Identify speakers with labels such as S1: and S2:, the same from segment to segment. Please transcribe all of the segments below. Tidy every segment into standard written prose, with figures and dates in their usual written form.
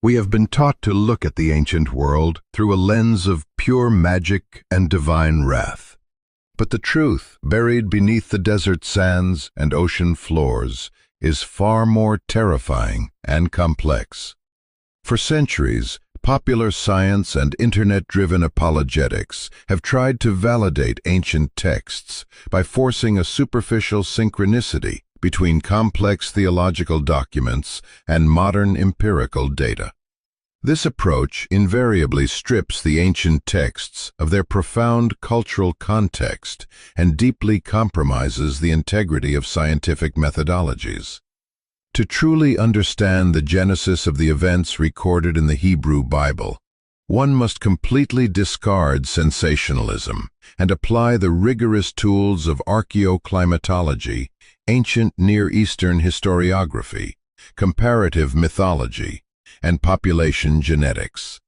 S1: We have been taught to look at the ancient world through a lens of pure magic and divine wrath. But the truth, buried beneath the desert sands and ocean floors, is far more terrifying and complex. For centuries, popular science and internet-driven apologetics have tried to validate ancient texts by forcing a superficial synchronicity between complex theological documents and modern empirical data. This approach invariably strips the ancient texts of their profound cultural context and deeply compromises the integrity of scientific methodologies. To truly understand the genesis of the events recorded in the Hebrew Bible, one must completely discard sensationalism and apply the rigorous tools of archaeoclimatology, ancient Near Eastern historiography, comparative mythology, and population genetics.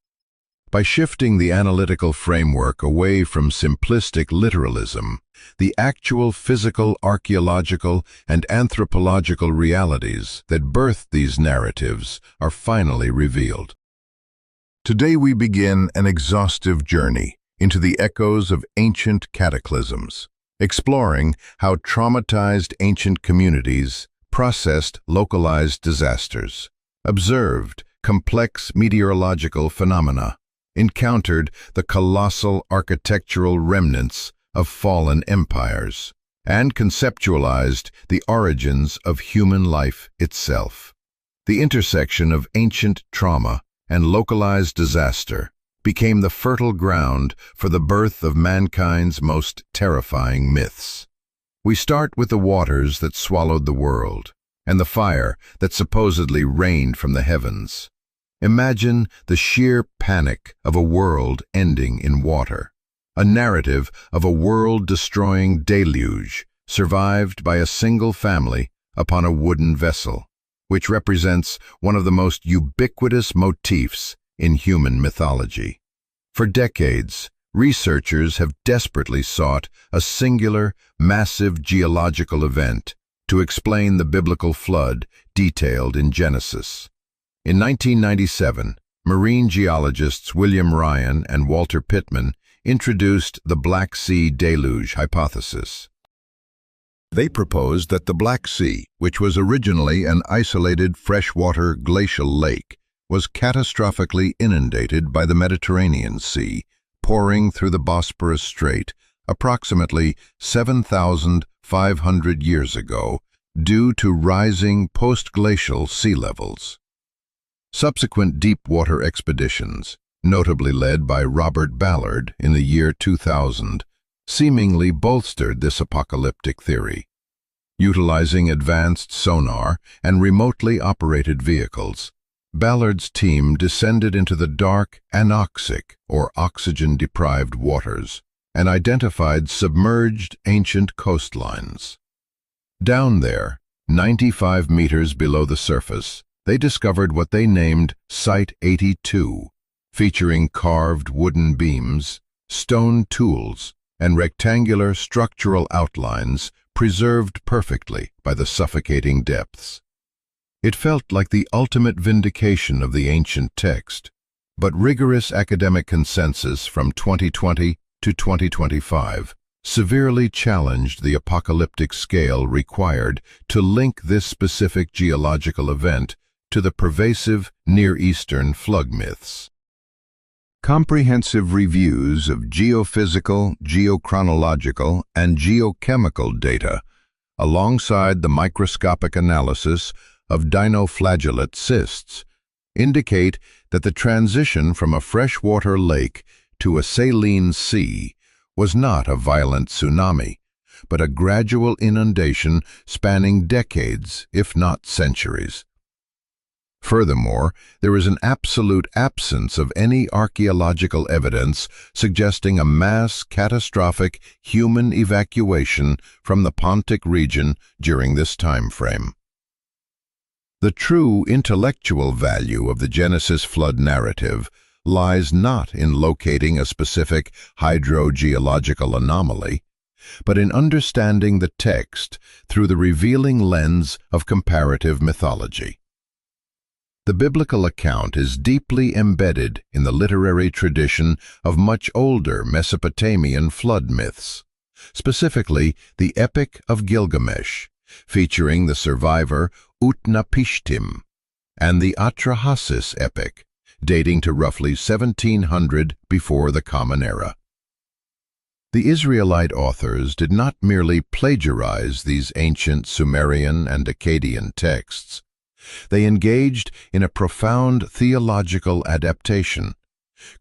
S1: By shifting the analytical framework away from simplistic literalism, the actual physical, archaeological, and anthropological realities that birthed these narratives are finally revealed. Today we begin an exhaustive journey into the echoes of ancient cataclysms, exploring how traumatized ancient communities processed localized disasters, observed complex meteorological phenomena, encountered the colossal architectural remnants of fallen empires, and conceptualized the origins of human life itself. The intersection of ancient trauma and localized disaster became the fertile ground for the birth of mankind's most terrifying myths. We start with the waters that swallowed the world, and the fire that supposedly rained from the heavens. Imagine the sheer panic of a world ending in water, a narrative of a world-destroying deluge survived by a single family upon a wooden vessel, which represents one of the most ubiquitous motifs in human mythology. For decades, researchers have desperately sought a singular, massive geological event to explain the biblical flood detailed in Genesis. In 1997, marine geologists William Ryan and Walter Pittman introduced the Black Sea deluge hypothesis. They proposed that the Black Sea, which was originally an isolated freshwater glacial lake, was catastrophically inundated by the Mediterranean Sea, pouring through the Bosporus Strait approximately 7,500 years ago due to rising post-glacial sea levels. Subsequent deep-water expeditions, notably led by Robert Ballard in the year 2000, seemingly bolstered this apocalyptic theory. Utilizing advanced sonar and remotely operated vehicles, Ballard's team descended into the dark, anoxic, or oxygen-deprived waters and identified submerged ancient coastlines. Down there, 95 meters below the surface, they discovered what they named Site 82, featuring carved wooden beams, stone tools, and rectangular structural outlines preserved perfectly by the suffocating depths. It felt like the ultimate vindication of the ancient text, but rigorous academic consensus from 2020 to 2025 severely challenged the apocalyptic scale required to link this specific geological event to the pervasive Near Eastern flood myths. Comprehensive reviews of geophysical, geochronological, and geochemical data, alongside the microscopic analysis of dinoflagellate cysts, indicate that the transition from a freshwater lake to a saline sea was not a violent tsunami, but a gradual inundation spanning decades, if not centuries. Furthermore, there is an absolute absence of any archaeological evidence suggesting a mass catastrophic human evacuation from the Pontic region during this time frame. The true intellectual value of the Genesis flood narrative lies not in locating a specific hydrogeological anomaly, but in understanding the text through the revealing lens of comparative mythology. The biblical account is deeply embedded in the literary tradition of much older Mesopotamian flood myths, specifically the Epic of Gilgamesh, featuring the survivor Utnapishtim, and the Atrahasis epic, dating to roughly 1700 before the Common Era. The Israelite authors did not merely plagiarize these ancient Sumerian and Akkadian texts. They engaged in a profound theological adaptation,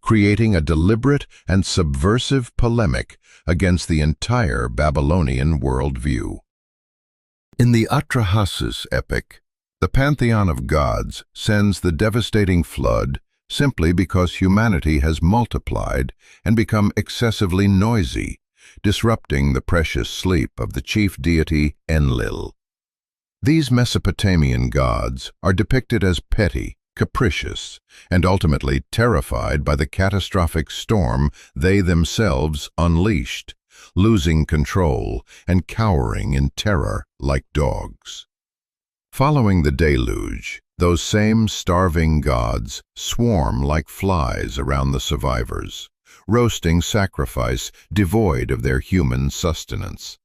S1: creating a deliberate and subversive polemic against the entire Babylonian worldview. In the Atrahasis epic, the pantheon of gods sends the devastating flood simply because humanity has multiplied and become excessively noisy, disrupting the precious sleep of the chief deity Enlil. These Mesopotamian gods are depicted as petty, capricious, and ultimately terrified by the catastrophic storm they themselves unleashed, losing control and cowering in terror like dogs. Following the deluge, those same starving gods swarm like flies around the survivors, roasting sacrifice devoid of their human sustenance.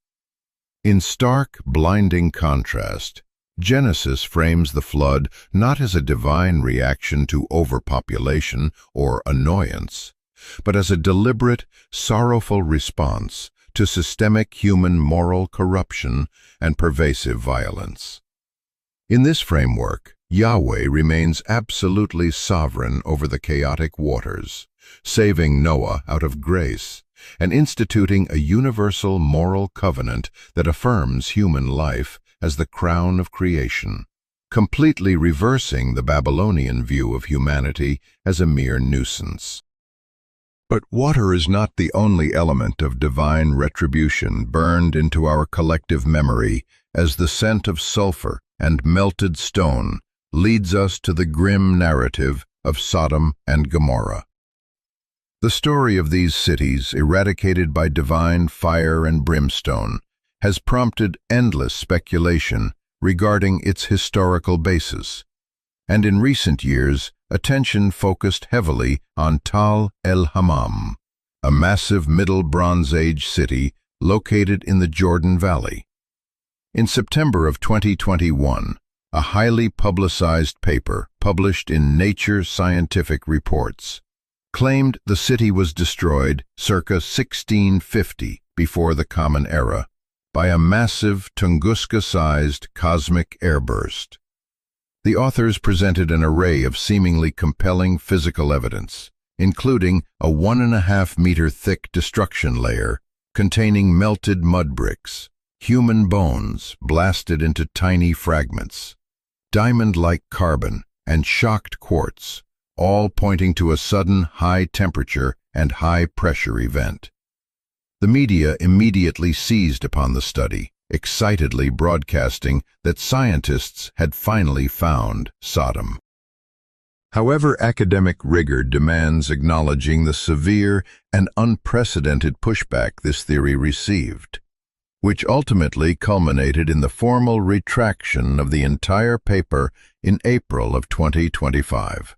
S1: In stark, blinding contrast, Genesis frames the flood not as a divine reaction to overpopulation or annoyance, but as a deliberate, sorrowful response to systemic human moral corruption and pervasive violence. In this framework, Yahweh remains absolutely sovereign over the chaotic waters, saving Noah out of grace and instituting a universal moral covenant that affirms human life as the crown of creation, completely reversing the Babylonian view of humanity as a mere nuisance. But water is not the only element of divine retribution burned into our collective memory, as the scent of sulfur and melted stone leads us to the grim narrative of Sodom and Gomorrah. The story of these cities, eradicated by divine fire and brimstone, has prompted endless speculation regarding its historical basis, and in recent years, attention focused heavily on Tal el-Hammam, a massive Middle Bronze Age city located in the Jordan Valley. In September of 2021, a highly publicized paper published in Nature Scientific Reports claimed the city was destroyed circa 1650 before the Common Era by a massive Tunguska-sized cosmic airburst. The authors presented an array of seemingly compelling physical evidence, including a 1.5-meter thick destruction layer containing melted mud bricks, human bones blasted into tiny fragments, diamond-like carbon, and shocked quartz, all pointing to a sudden high-temperature and high-pressure event. The media immediately seized upon the study, excitedly broadcasting that scientists had finally found Sodom. However, academic rigor demands acknowledging the severe and unprecedented pushback this theory received, which ultimately culminated in the formal retraction of the entire paper in April of 2025.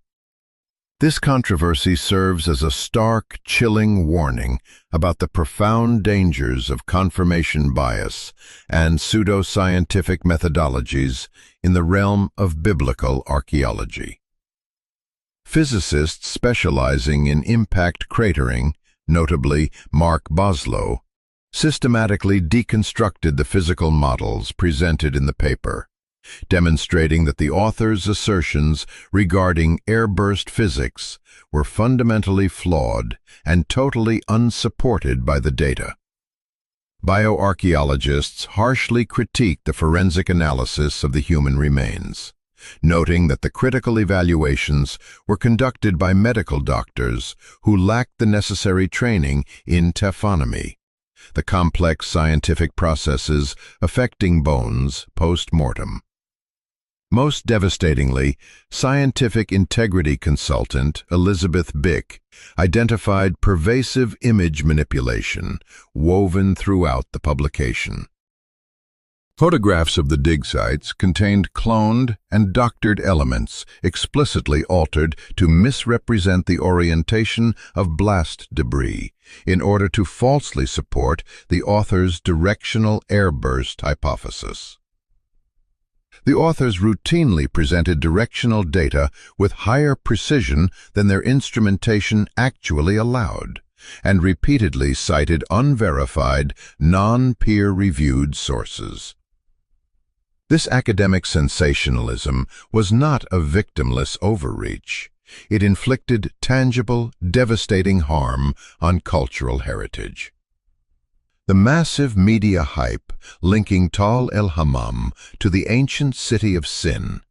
S1: This controversy serves as a stark, chilling warning about the profound dangers of confirmation bias and pseudoscientific methodologies in the realm of biblical archaeology. Physicists specializing in impact cratering, notably Mark Boslow, systematically deconstructed the physical models presented in the paper, demonstrating that the authors' assertions regarding airburst physics were fundamentally flawed and totally unsupported by the data. Bioarchaeologists harshly critiqued the forensic analysis of the human remains, noting that the critical evaluations were conducted by medical doctors who lacked the necessary training in taphonomy, the complex scientific processes affecting bones post-mortem. Most devastatingly, scientific integrity consultant Elizabeth Bick identified pervasive image manipulation woven throughout the publication. Photographs of the dig sites contained cloned and doctored elements explicitly altered to misrepresent the orientation of blast debris in order to falsely support the author's directional airburst hypothesis. The authors routinely presented directional data with higher precision than their instrumentation actually allowed, and repeatedly cited unverified, non-peer-reviewed sources. This academic sensationalism was not a victimless overreach. It inflicted tangible, devastating harm on cultural heritage. The massive media hype linking Tal el-Hammam to the ancient city of Sin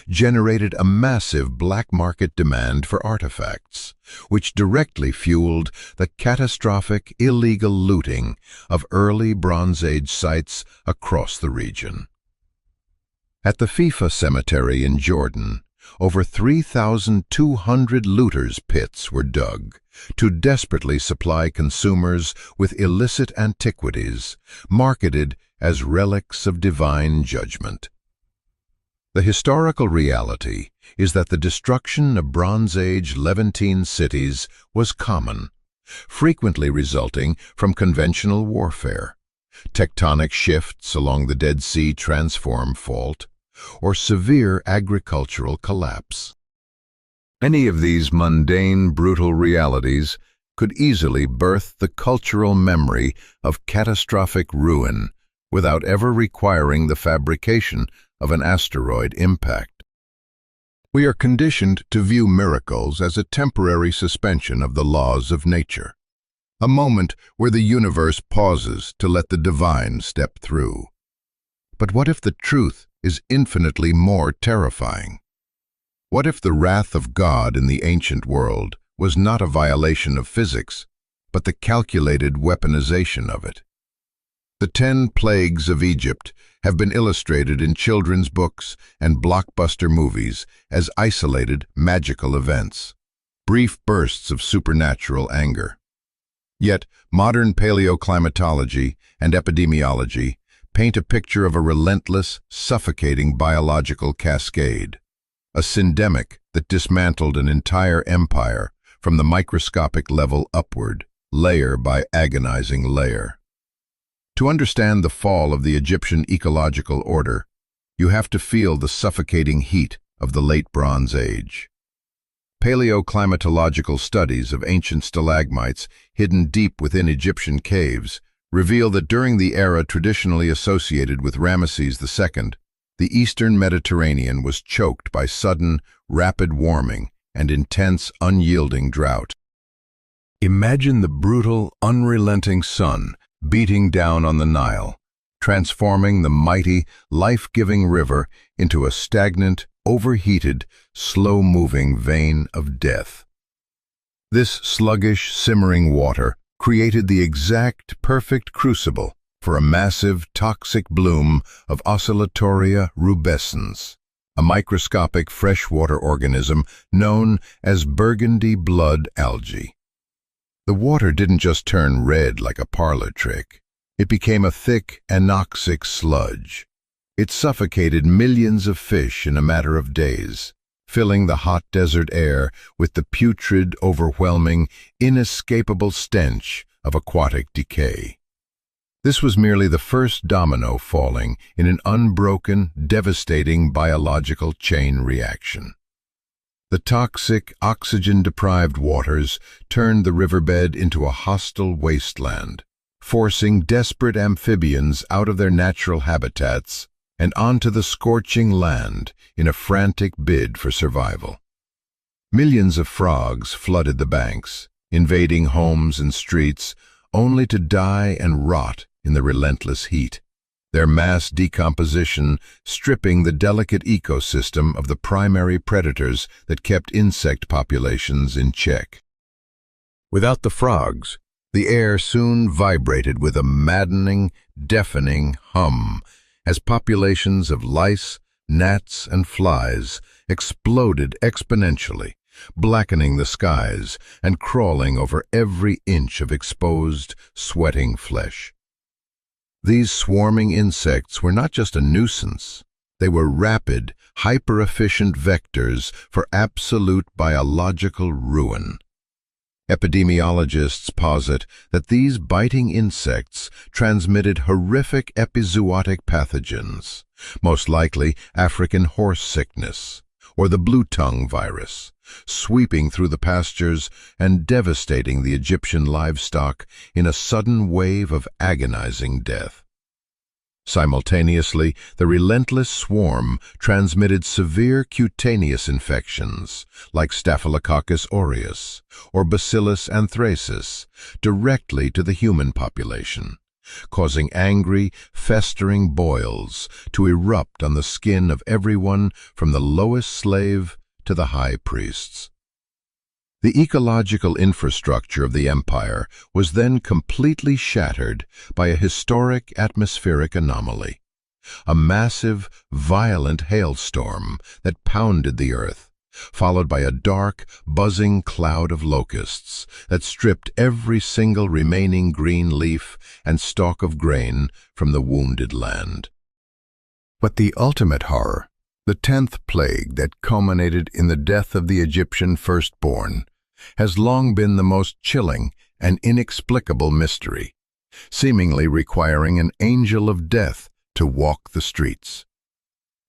S1: generated a massive black market demand for artifacts, which directly fueled the catastrophic illegal looting of early Bronze Age sites across the region. At the FIFA cemetery in Jordan, over 3,200 looters' pits were dug to desperately supply consumers with illicit antiquities marketed as relics of divine judgment. The historical reality is that the destruction of Bronze Age Levantine cities was common, frequently resulting from conventional warfare, tectonic shifts along the Dead Sea Transform Fault, or severe agricultural collapse. Any of these mundane, brutal realities could easily birth the cultural memory of catastrophic ruin without ever requiring the fabrication of an asteroid impact. We are conditioned to view miracles as a temporary suspension of the laws of nature, a moment where the universe pauses to let the divine step through. But what if the truth is infinitely more terrifying? What if the wrath of God in the ancient world was not a violation of physics, but the calculated weaponization of it? The 10 plagues of Egypt have been illustrated in children's books and blockbuster movies as isolated magical events, brief bursts of supernatural anger. Yet modern paleoclimatology and epidemiology paint a picture of a relentless, suffocating biological cascade, a syndemic that dismantled an entire empire from the microscopic level upward, layer by agonizing layer. To understand the fall of the Egyptian ecological order, you have to feel the suffocating heat of the late Bronze Age. Paleoclimatological studies of ancient stalagmites hidden deep within Egyptian caves reveal that during the era traditionally associated with Ramesses II, the eastern Mediterranean was choked by sudden, rapid warming and intense, unyielding drought. Imagine the brutal, unrelenting sun beating down on the Nile, transforming the mighty, life-giving river into a stagnant, overheated, slow-moving vein of death. This sluggish, simmering water created the exact, perfect crucible for a massive, toxic bloom of Oscillatoria rubescens, a microscopic freshwater organism known as burgundy blood algae. The water didn't just turn red like a parlor trick. It became a thick, anoxic sludge. It suffocated millions of fish in a matter of days, filling the hot desert air with the putrid, overwhelming, inescapable stench of aquatic decay. This was merely the first domino falling in an unbroken, devastating biological chain reaction. The toxic, oxygen-deprived waters turned the riverbed into a hostile wasteland, forcing desperate amphibians out of their natural habitats and onto the scorching land in a frantic bid for survival. Millions of frogs flooded the banks, invading homes and streets, only to die and rot in the relentless heat, their mass decomposition stripping the delicate ecosystem of the primary predators that kept insect populations in check. Without the frogs, the air soon vibrated with a maddening, deafening hum as populations of lice, gnats, and flies exploded exponentially, blackening the skies and crawling over every inch of exposed, sweating flesh. These swarming insects were not just a nuisance. They were rapid, hyper-efficient vectors for absolute biological ruin. Epidemiologists posit that these biting insects transmitted horrific epizootic pathogens, most likely African horse sickness or the blue tongue virus, sweeping through the pastures and devastating the Egyptian livestock in a sudden wave of agonizing death. Simultaneously, the relentless swarm transmitted severe cutaneous infections like Staphylococcus aureus or Bacillus anthracis directly to the human population, causing angry, festering boils to erupt on the skin of everyone from the lowest slave to the high priests. The ecological infrastructure of the empire was then completely shattered by a historic atmospheric anomaly, a massive, violent hailstorm that pounded the earth, followed by a dark, buzzing cloud of locusts that stripped every single remaining green leaf and stalk of grain from the wounded land. But the ultimate horror, the 10th plague that culminated in the death of the Egyptian firstborn, has long been the most chilling and inexplicable mystery, seemingly requiring an angel of death to walk the streets.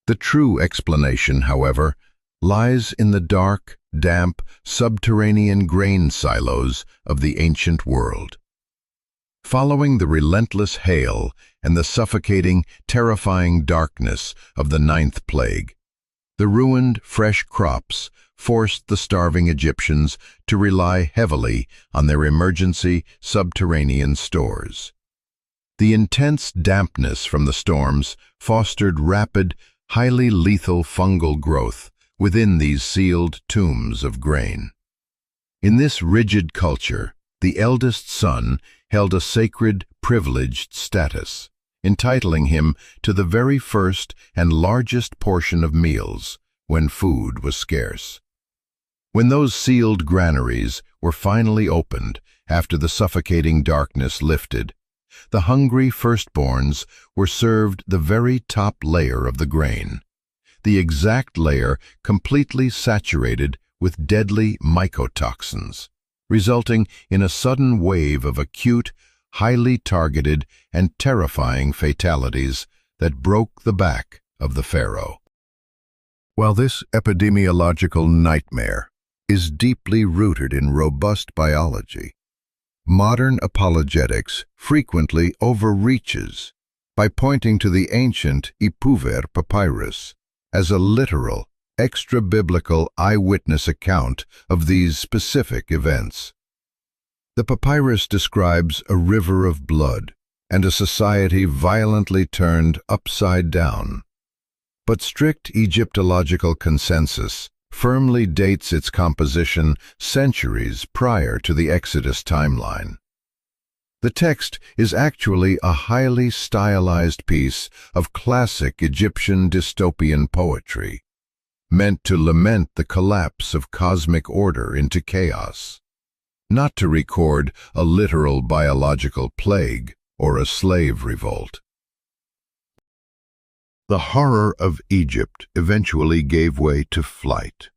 S1: The true explanation, however, lies in the dark, damp, subterranean grain silos of the ancient world. Following the relentless hail and the suffocating, terrifying darkness of the 9th plague, the ruined, fresh crops forced the starving Egyptians to rely heavily on their emergency subterranean stores. The intense dampness from the storms fostered rapid, highly lethal fungal growth within these sealed tombs of grain. In this rigid culture, the eldest son held a sacred, privileged status, entitling him to the very first and largest portion of meals when food was scarce. When those sealed granaries were finally opened after the suffocating darkness lifted, the hungry firstborns were served the very top layer of the grain, the exact layer completely saturated with deadly mycotoxins, resulting in a sudden wave of acute, highly targeted, and terrifying fatalities that broke the back of the pharaoh. While this epidemiological nightmare is deeply rooted in robust biology, modern apologetics frequently overreaches by pointing to the ancient Ipuwer papyrus as a literal, extra-biblical eyewitness account of these specific events. The papyrus describes a river of blood and a society violently turned upside down. But strict Egyptological consensus firmly dates its composition centuries prior to the Exodus timeline. The text is actually a highly stylized piece of classic Egyptian dystopian poetry, meant to lament the collapse of cosmic order into chaos, not to record a literal biological plague or a slave revolt. The horror of Egypt eventually gave way to flight,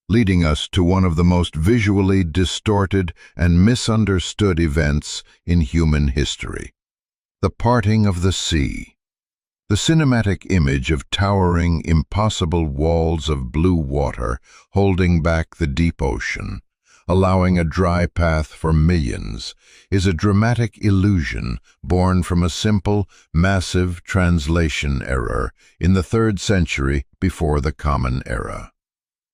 S1: leading us to one of the most visually distorted and misunderstood events in human history: the parting of the sea. The cinematic image of towering, impossible walls of blue water holding back the deep ocean, allowing a dry path for millions, is a dramatic illusion born from a simple, massive translation error in the 3rd century before the Common Era.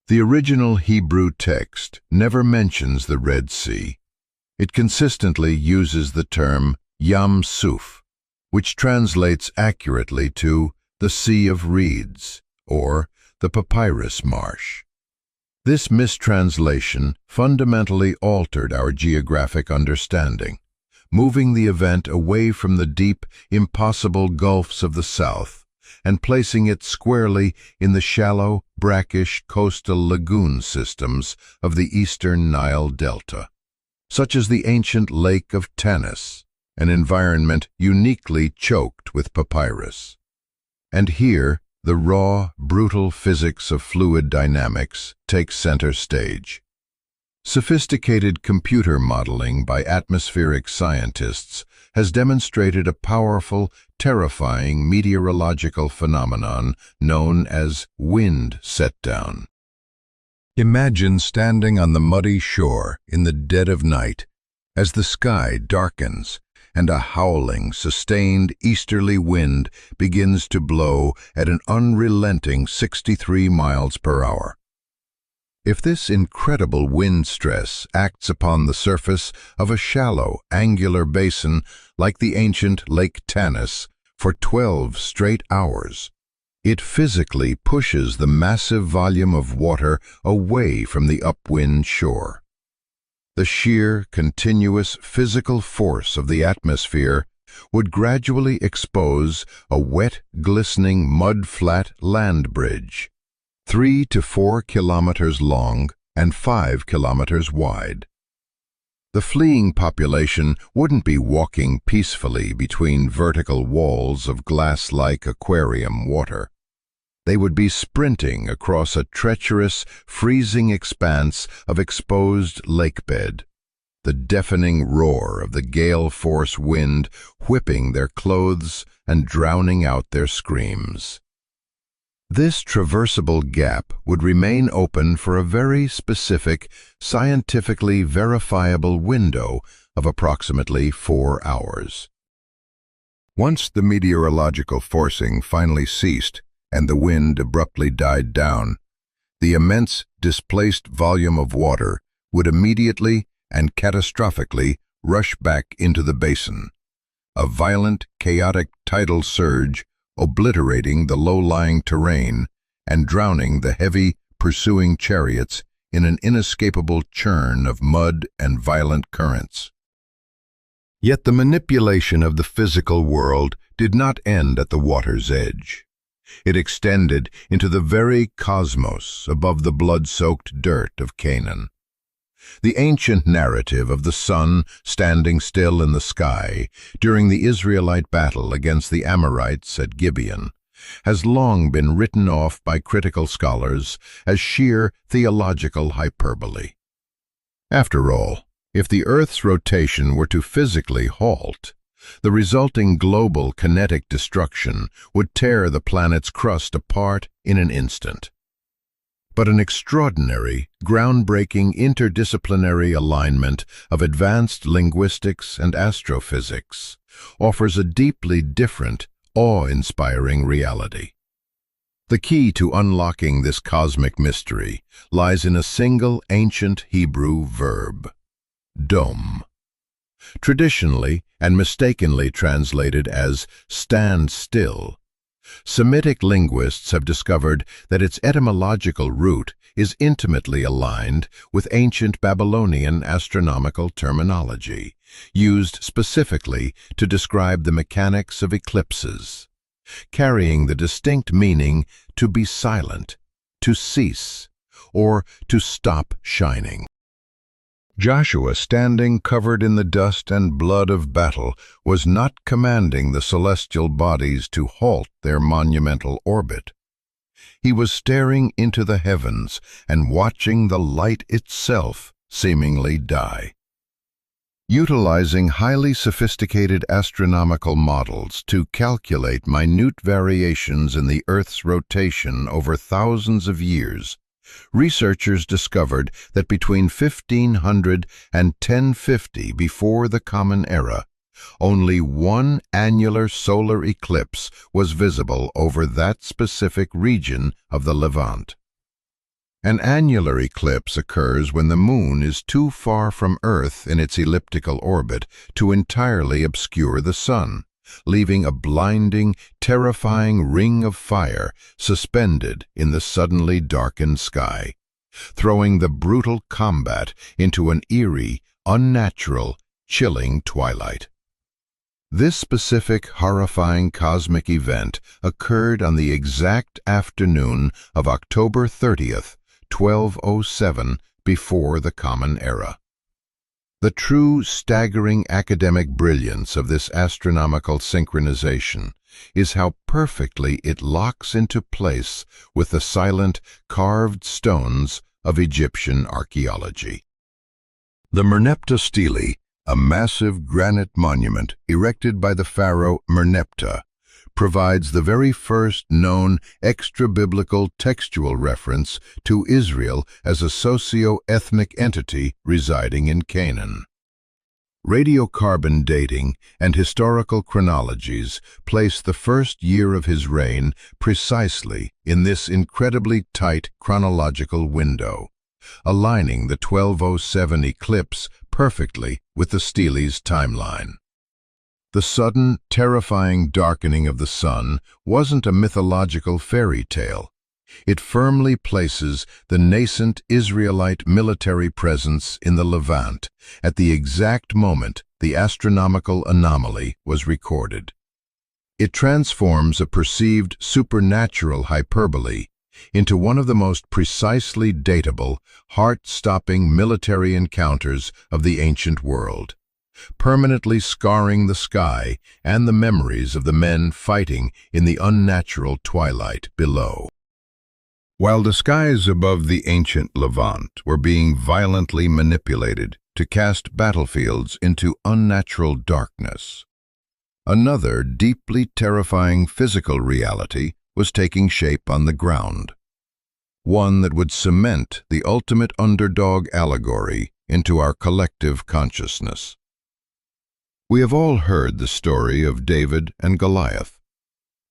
S1: The original Hebrew text never mentions the Red Sea. It consistently uses the term Yam Suf, which translates accurately to the Sea of Reeds or the Papyrus Marsh. This mistranslation fundamentally altered our geographic understanding, moving the event away from the deep, impossible gulfs of the south and placing it squarely in the shallow, brackish coastal lagoon systems of the eastern Nile Delta, such as the ancient Lake of Tanis an environment uniquely choked with papyrus. And here, the raw, brutal physics of fluid dynamics takes center stage. Sophisticated computer modeling by atmospheric scientists has demonstrated a powerful, terrifying meteorological phenomenon known as wind setdown. Imagine standing on the muddy shore in the dead of night as the sky darkens and a howling, sustained easterly wind begins to blow at an unrelenting 63 miles per hour. If this incredible wind stress acts upon the surface of a shallow, angular basin like the ancient Lake Tanis for 12 straight hours, it physically pushes the massive volume of water away from the upwind shore. The sheer, continuous physical force of the atmosphere would gradually expose a wet, glistening mud-flat land bridge, 3 to 4 kilometers long and 5 kilometers wide. The fleeing population wouldn't be walking peacefully between vertical walls of glass-like aquarium water. They would be sprinting across a treacherous, freezing expanse of exposed lakebed, the deafening roar of the gale-force wind whipping their clothes and drowning out their screams. This traversable gap would remain open for a very specific, scientifically verifiable window of approximately 4 hours. Once the meteorological forcing finally ceased and the wind abruptly died down, the immense displaced volume of water would immediately and catastrophically rush back into the basin, a violent, chaotic tidal surge obliterating the low-lying terrain and drowning the heavy, pursuing chariots in an inescapable churn of mud and violent currents. Yet the manipulation of the physical world did not end at the water's edge. It extended into the very cosmos above the blood-soaked dirt of Canaan. The ancient narrative of the sun standing still in the sky during the Israelite battle against the Amorites at Gibeon has long been written off by critical scholars as sheer theological hyperbole. After all, if the Earth's rotation were to physically halt, the resulting global kinetic destruction would tear the planet's crust apart in an instant. But an extraordinary, groundbreaking interdisciplinary alignment of advanced linguistics and astrophysics offers a deeply different, awe-inspiring reality. The key to unlocking this cosmic mystery lies in a single ancient Hebrew verb, dom. Traditionally and mistakenly translated as stand still, Semitic linguists have discovered that its etymological root is intimately aligned with ancient Babylonian astronomical terminology, used specifically to describe the mechanics of eclipses, carrying the distinct meaning to be silent, to cease, or to stop shining. Joshua, standing covered in the dust and blood of battle, was not commanding the celestial bodies to halt their monumental orbit. He was staring into the heavens and watching the light itself seemingly die. Utilizing highly sophisticated astronomical models to calculate minute variations in the Earth's rotation over thousands of years, researchers discovered that between 1500 and 1050 before the Common Era, only one annular solar eclipse was visible over that specific region of the Levant. An annular eclipse occurs when the Moon is too far from Earth in its elliptical orbit to entirely obscure the Sun, leaving a blinding, terrifying ring of fire suspended in the suddenly darkened sky, throwing the brutal combat into an eerie, unnatural, chilling twilight. This specific, horrifying cosmic event occurred on the exact afternoon of October 30th, 1207, before the Common Era. The true staggering academic brilliance of this astronomical synchronization is how perfectly it locks into place with the silent, carved stones of Egyptian archaeology. The Merneptah Stele, a massive granite monument erected by the pharaoh Merneptah, provides the very first known extra-biblical textual reference to Israel as a socio-ethnic entity residing in Canaan. Radiocarbon dating and historical chronologies place the first year of his reign precisely in this incredibly tight chronological window, aligning the 1207 eclipse perfectly with the stele's timeline. The sudden, terrifying darkening of the sun wasn't a mythological fairy tale. It firmly places the nascent Israelite military presence in the Levant at the exact moment the astronomical anomaly was recorded. It transforms a perceived supernatural hyperbole into one of the most precisely datable, heart-stopping military encounters of the ancient world, permanently scarring the sky and the memories of the men fighting in the unnatural twilight below. While the skies above the ancient Levant were being violently manipulated to cast battlefields into unnatural darkness, another deeply terrifying physical reality was taking shape on the ground, one that would cement the ultimate underdog allegory into our collective consciousness. We have all heard the story of David and Goliath,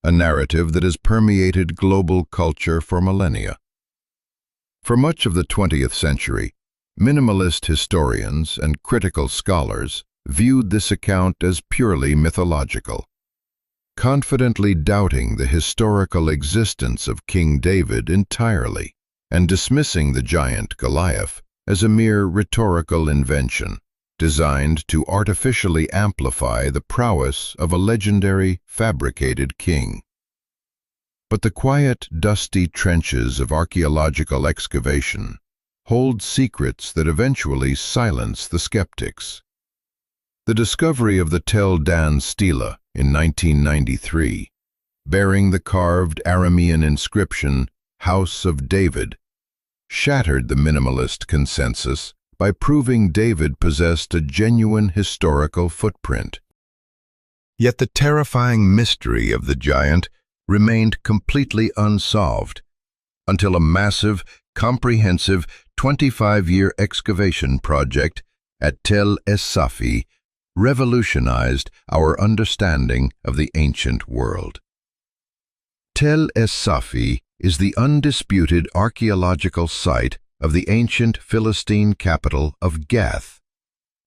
S1: a narrative that has permeated global culture for millennia. For much of the 20th century, minimalist historians and critical scholars viewed this account as purely mythological, confidently doubting the historical existence of King David entirely and dismissing the giant Goliath as a mere rhetorical invention designed to artificially amplify the prowess of a legendary, fabricated king. But the quiet, dusty trenches of archaeological excavation hold secrets that eventually silence the skeptics. The discovery of the Tel Dan Stela in 1993, bearing the carved Aramean inscription, House of David, shattered the minimalist consensus by proving David possessed a genuine historical footprint. Yet the terrifying mystery of the giant remained completely unsolved until a massive, comprehensive 25-year excavation project at Tel Es-Safi revolutionized our understanding of the ancient world. Tel Es-Safi is the undisputed archaeological site of the ancient Philistine capital of Gath,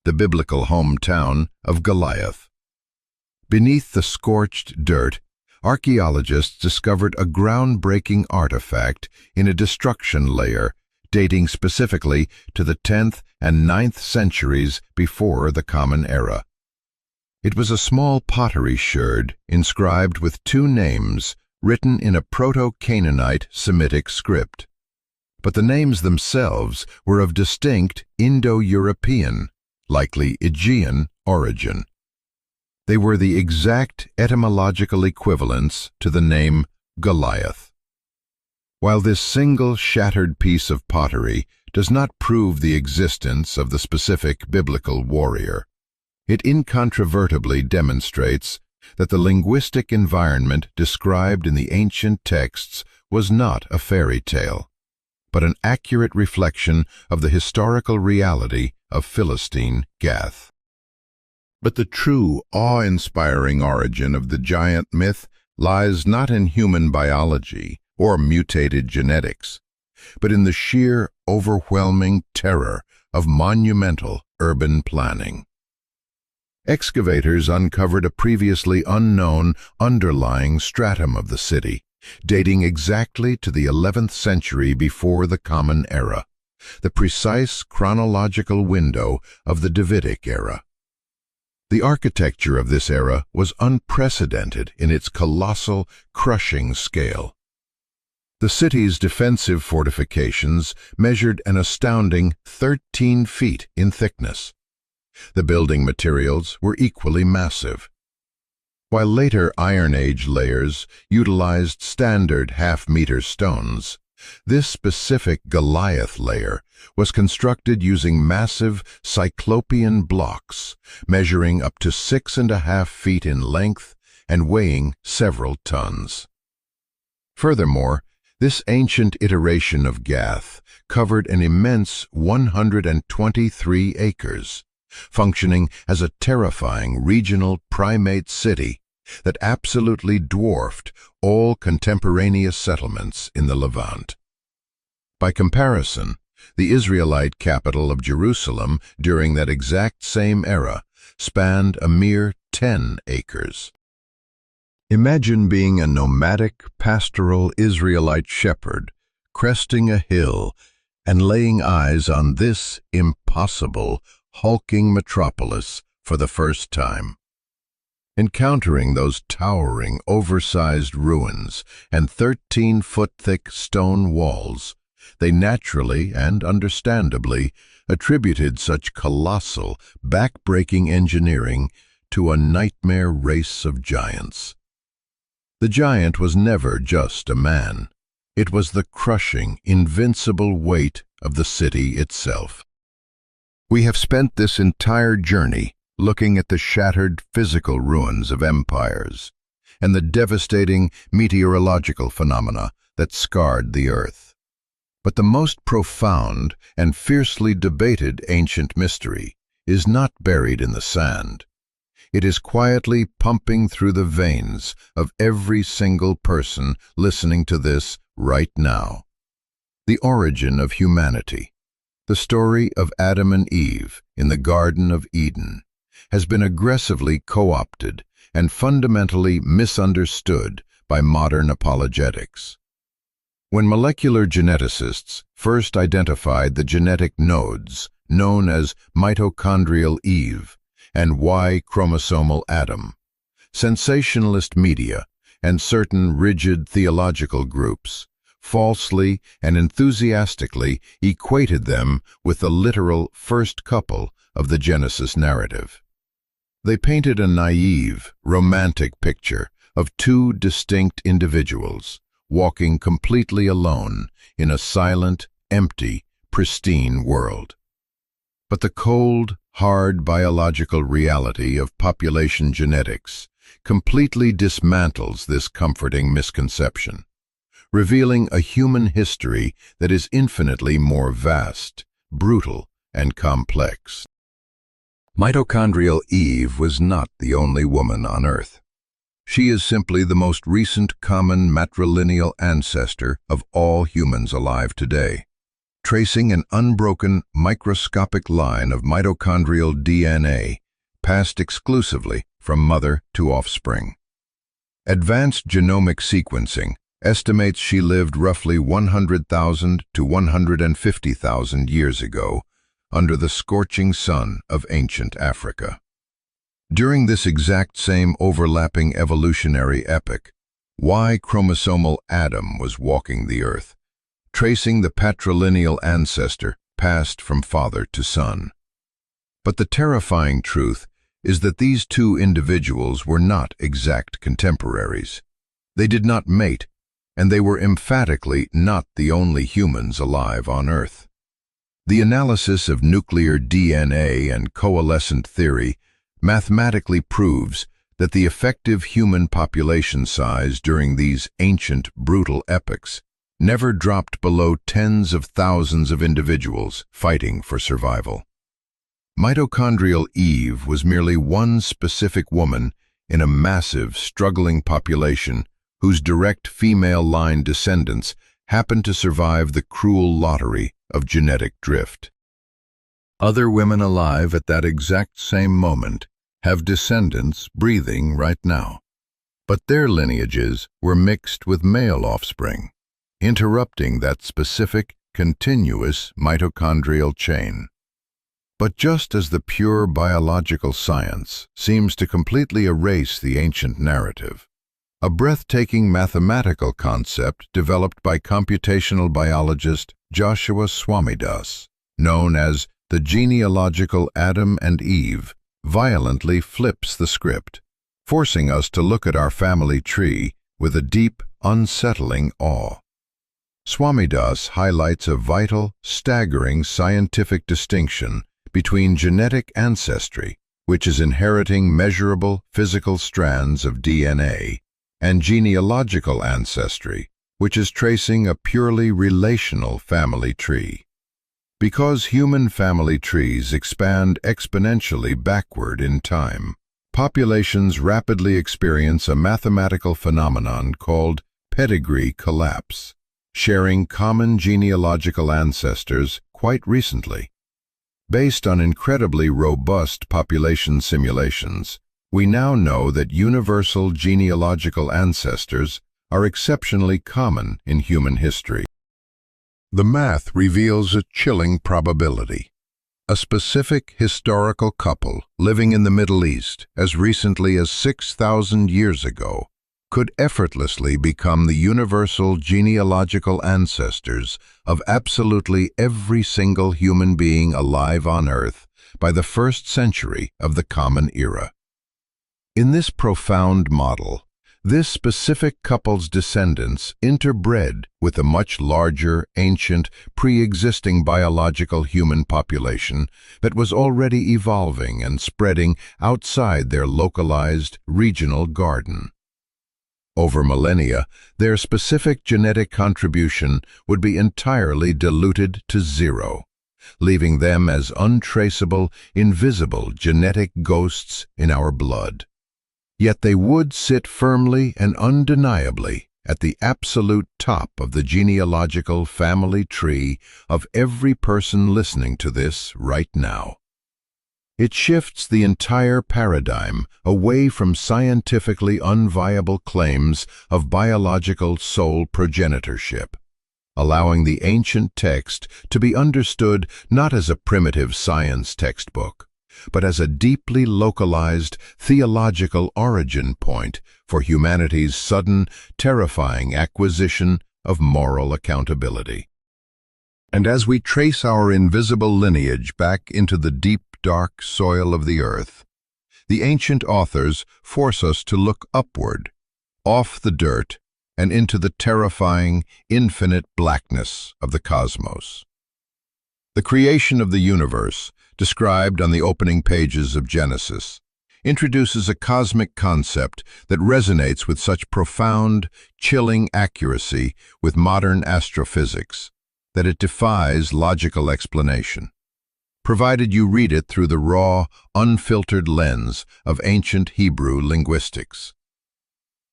S1: the biblical hometown of Goliath. Beneath the scorched dirt, archaeologists discovered a groundbreaking artifact in a destruction layer dating specifically to the 10th and 9th centuries before the Common Era. It was a small pottery sherd inscribed with two names written in a Proto-Canaanite Semitic script. But the names themselves were of distinct Indo-European, likely Aegean, origin. They were the exact etymological equivalents to the name Goliath. While this single shattered piece of pottery does not prove the existence of the specific biblical warrior, it incontrovertibly demonstrates that the linguistic environment described in the ancient texts was not a fairy tale, but an accurate reflection of the historical reality of Philistine Gath. But the true, awe-inspiring origin of the giant myth lies not in human biology or mutated genetics, but in the sheer, overwhelming terror of monumental urban planning. Excavators uncovered a previously unknown underlying stratum of the city, dating exactly to the 11th century before the Common Era, the precise chronological window of the Davidic era. The architecture of this era was unprecedented in its colossal, crushing scale. The city's defensive fortifications measured an astounding 13 feet in thickness, The building materials were equally massive. While later Iron Age layers utilized standard half-meter stones, this specific Goliath layer was constructed using massive cyclopean blocks, measuring up to 6.5 feet in length and weighing several tons. Furthermore, this ancient iteration of Gath covered an immense 123 acres, functioning as a terrifying regional primate city that absolutely dwarfed all contemporaneous settlements in the Levant. By comparison, the Israelite capital of Jerusalem during that exact same era spanned a mere 10 acres. Imagine being a nomadic, pastoral Israelite shepherd, cresting a hill and laying eyes on this impossible, hulking metropolis for the first time. Encountering those towering, oversized ruins and 13-foot-thick stone walls, they naturally and understandably attributed such colossal, back-breaking engineering to a nightmare race of giants. The giant was never just a man. It was the crushing, invincible weight of the city itself. We have spent this entire journey looking at the shattered physical ruins of empires and the devastating meteorological phenomena that scarred the earth. But the most profound and fiercely debated ancient mystery is not buried in the sand. It is quietly pumping through the veins of every single person listening to this right now. The origin of humanity, the story of Adam and Eve in the Garden of Eden, has been aggressively co-opted and fundamentally misunderstood by modern apologetics. When molecular geneticists first identified the genetic nodes known as mitochondrial Eve and Y-chromosomal Adam, sensationalist media and certain rigid theological groups falsely and enthusiastically equated them with the literal first couple of the Genesis narrative. They painted a naive, romantic picture of two distinct individuals walking completely alone in a silent, empty, pristine world. But the cold, hard biological reality of population genetics completely dismantles this comforting misconception, revealing a human history that is infinitely more vast, brutal, and complex. Mitochondrial Eve was not the only woman on Earth. She is simply the most recent common matrilineal ancestor of all humans alive today, tracing an unbroken microscopic line of mitochondrial DNA passed exclusively from mother to offspring. Advanced genomic sequencing estimates she lived roughly 100,000 to 150,000 years ago under the scorching sun of ancient Africa. During this exact same overlapping evolutionary epoch, Y-chromosomal Adam was walking the earth, tracing the patrilineal ancestor passed from father to son. But the terrifying truth is that these two individuals were not exact contemporaries. They did not mate, and they were emphatically not the only humans alive on Earth. The analysis of nuclear DNA and coalescent theory mathematically proves that the effective human population size during these ancient, brutal epochs never dropped below tens of thousands of individuals fighting for survival. Mitochondrial Eve was merely one specific woman in a massive, struggling population whose direct female-line descendants happened to survive the cruel lottery of genetic drift. Other women alive at that exact same moment have descendants breathing right now, but their lineages were mixed with male offspring, interrupting that specific, continuous mitochondrial chain. But just as the pure biological science seems to completely erase the ancient narrative, a breathtaking mathematical concept developed by computational biologist Joshua Swamidass, known as the genealogical Adam and Eve violently flips the script, forcing us to look at our family tree with a deep, unsettling awe. Swami Das highlights a vital, staggering scientific distinction between genetic ancestry, which is inheriting measurable physical strands of DNA, and genealogical ancestry, which is tracing a purely relational family tree. Because human family trees expand exponentially backward in time, populations rapidly experience a mathematical phenomenon called pedigree collapse, sharing common genealogical ancestors quite recently. Based on incredibly robust population simulations, we now know that universal genealogical ancestors are exceptionally common in human history. The math reveals a chilling probability. A specific historical couple living in the Middle East as recently as 6,000 years ago could effortlessly become the universal genealogical ancestors of absolutely every single human being alive on Earth by the 1st century of the Common Era. In this profound model, this specific couple's descendants interbred with a much larger, ancient, pre-existing biological human population that was already evolving and spreading outside their localized, regional garden. Over millennia, their specific genetic contribution would be entirely diluted to zero, leaving them as untraceable, invisible genetic ghosts in our blood. Yet they would sit firmly and undeniably at the absolute top of the genealogical family tree of every person listening to this right now. It shifts the entire paradigm away from scientifically unviable claims of biological sole progenitorship, allowing the ancient text to be understood not as a primitive science textbook, but as a deeply localized theological origin point for humanity's sudden, terrifying acquisition of moral accountability. And as we trace our invisible lineage back into the deep, dark soil of the earth, the ancient authors force us to look upward, off the dirt, and into the terrifying, infinite blackness of the cosmos. The creation of the universe, described on the opening pages of Genesis, introduces a cosmic concept that resonates with such profound, chilling accuracy with modern astrophysics that it defies logical explanation, provided you read it through the raw, unfiltered lens of ancient Hebrew linguistics.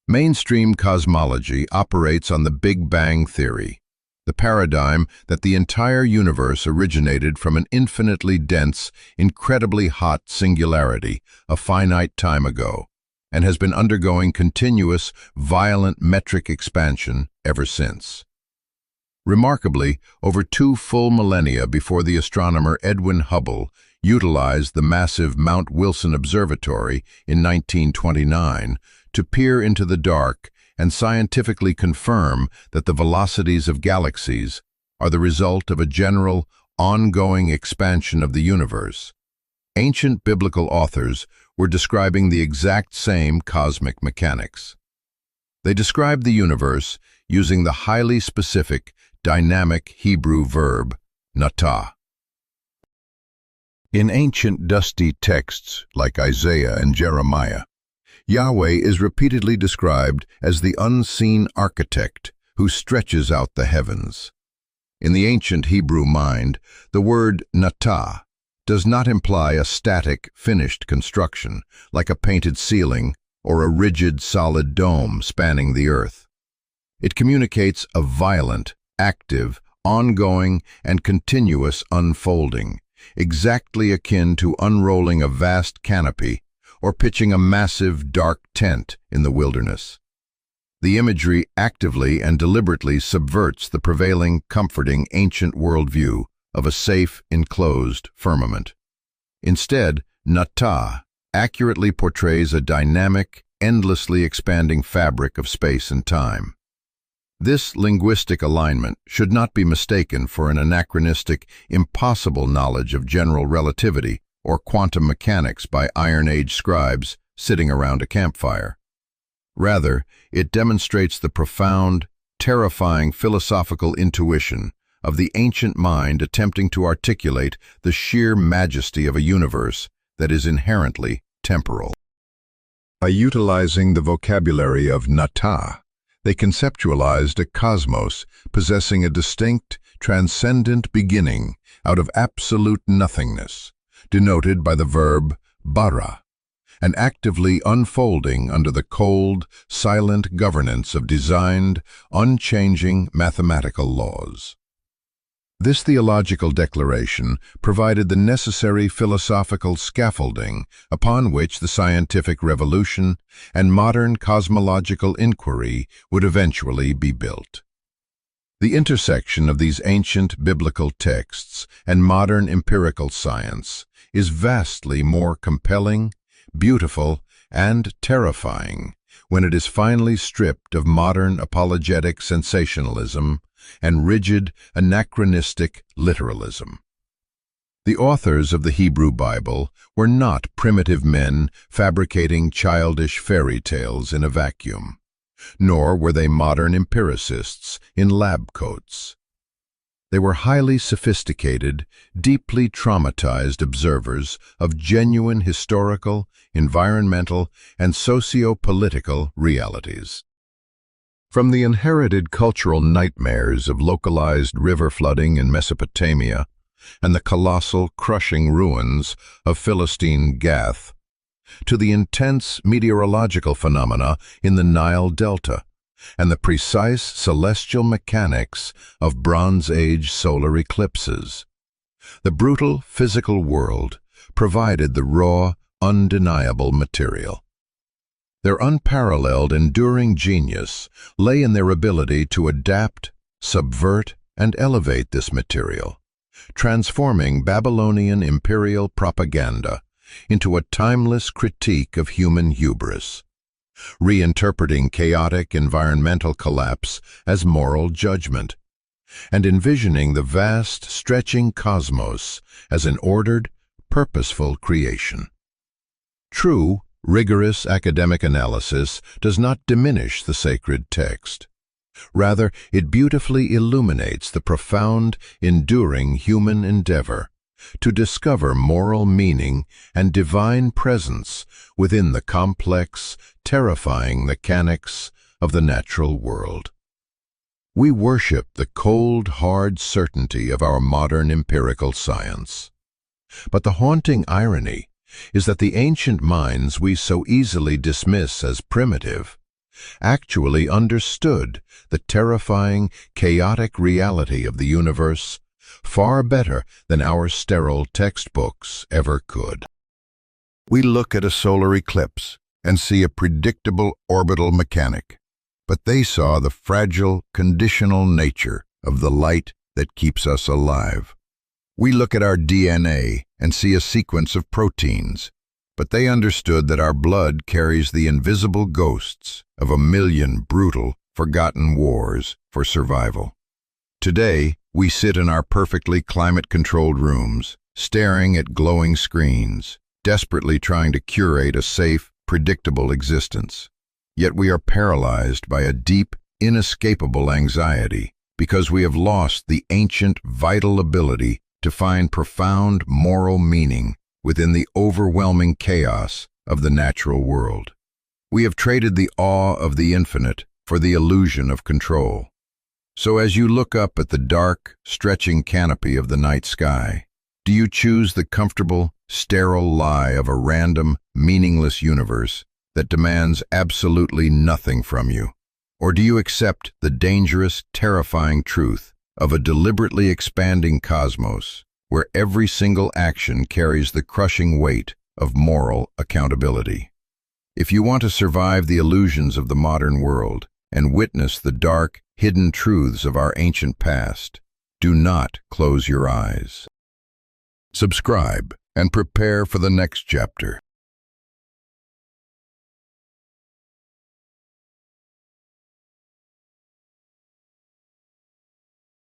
S1: Mainstream cosmology operates on the Big Bang theory, the paradigm that the entire universe originated from an infinitely dense, incredibly hot singularity a finite time ago, and has been undergoing continuous, violent metric expansion ever since. Remarkably, over 2 full millennia before the astronomer Edwin Hubble utilized the massive Mount Wilson Observatory in 1929 to peer into the dark and scientifically confirm that the velocities of galaxies are the result of a general, ongoing expansion of the universe, ancient biblical authors were describing the exact same cosmic mechanics. They described the universe using the highly specific, dynamic Hebrew verb, natah. In ancient dusty texts like Isaiah and Jeremiah, Yahweh is repeatedly described as the unseen architect who stretches out the heavens. In the ancient Hebrew mind, the word natah does not imply a static, finished construction, like a painted ceiling or a rigid, solid dome spanning the earth. It communicates a violent, active, ongoing, and continuous unfolding, exactly akin to unrolling a vast canopy or pitching a massive, dark tent in the wilderness. The imagery actively and deliberately subverts the prevailing, comforting, ancient worldview of a safe, enclosed firmament. Instead, natah accurately portrays a dynamic, endlessly expanding fabric of space and time. This linguistic alignment should not be mistaken for an anachronistic, impossible knowledge of general relativity or quantum mechanics by Iron Age scribes sitting around a campfire. Rather, it demonstrates the profound, terrifying philosophical intuition of the ancient mind attempting to articulate the sheer majesty of a universe that is inherently temporal. By utilizing the vocabulary of Nata, they conceptualized a cosmos possessing a distinct, transcendent beginning out of absolute nothingness, denoted by the verb bara, and actively unfolding under the cold, silent governance of designed, unchanging mathematical laws. This theological declaration provided the necessary philosophical scaffolding upon which the scientific revolution and modern cosmological inquiry would eventually be built. The intersection of these ancient biblical texts and modern empirical science is vastly more compelling, beautiful, and terrifying when it is finally stripped of modern apologetic sensationalism and rigid, anachronistic literalism. The authors of the Hebrew Bible were not primitive men fabricating childish fairy tales in a vacuum, nor were they modern empiricists in lab coats. They were highly sophisticated, deeply traumatized observers of genuine historical, environmental, and socio-political realities. From the inherited cultural nightmares of localized river flooding in Mesopotamia and the colossal, crushing ruins of Philistine Gath, to the intense meteorological phenomena in the Nile Delta and the precise celestial mechanics of Bronze Age solar eclipses, the brutal physical world provided the raw, undeniable material. Their unparalleled, enduring genius lay in their ability to adapt, subvert, and elevate this material, transforming Babylonian imperial propaganda into a timeless critique of human hubris, reinterpreting chaotic environmental collapse as moral judgment, and envisioning the vast, stretching cosmos as an ordered, purposeful creation. True, rigorous academic analysis does not diminish the sacred text. Rather, it beautifully illuminates the profound, enduring human endeavor to discover moral meaning and divine presence within the complex, terrifying mechanics of the natural world. We worship the cold, hard certainty of our modern empirical science. But the haunting irony is that the ancient minds we so easily dismiss as primitive actually understood the terrifying, chaotic reality of the universe far better than our sterile textbooks ever could. We look at a solar eclipse and see a predictable orbital mechanic, but they saw the fragile, conditional nature of the light that keeps us alive. We look at our DNA and see a sequence of proteins, but they understood that our blood carries the invisible ghosts of 1,000,000 brutal, forgotten wars for survival. Today, we sit in our perfectly climate-controlled rooms, staring at glowing screens, desperately trying to curate a safe, predictable existence. Yet we are paralyzed by a deep, inescapable anxiety because we have lost the ancient, vital ability to find profound moral meaning within the overwhelming chaos of the natural world. We have traded the awe of the infinite for the illusion of control. So as you look up at the dark, stretching canopy of the night sky, do you choose the comfortable, sterile lie of a random, meaningless universe that demands absolutely nothing from you? Or do you accept the dangerous, terrifying truth of a deliberately expanding cosmos where every single action carries the crushing weight of moral accountability? If you want to survive the illusions of the modern world and witness the dark, hidden truths of our ancient past, do not close your eyes. Subscribe and prepare for the next chapter.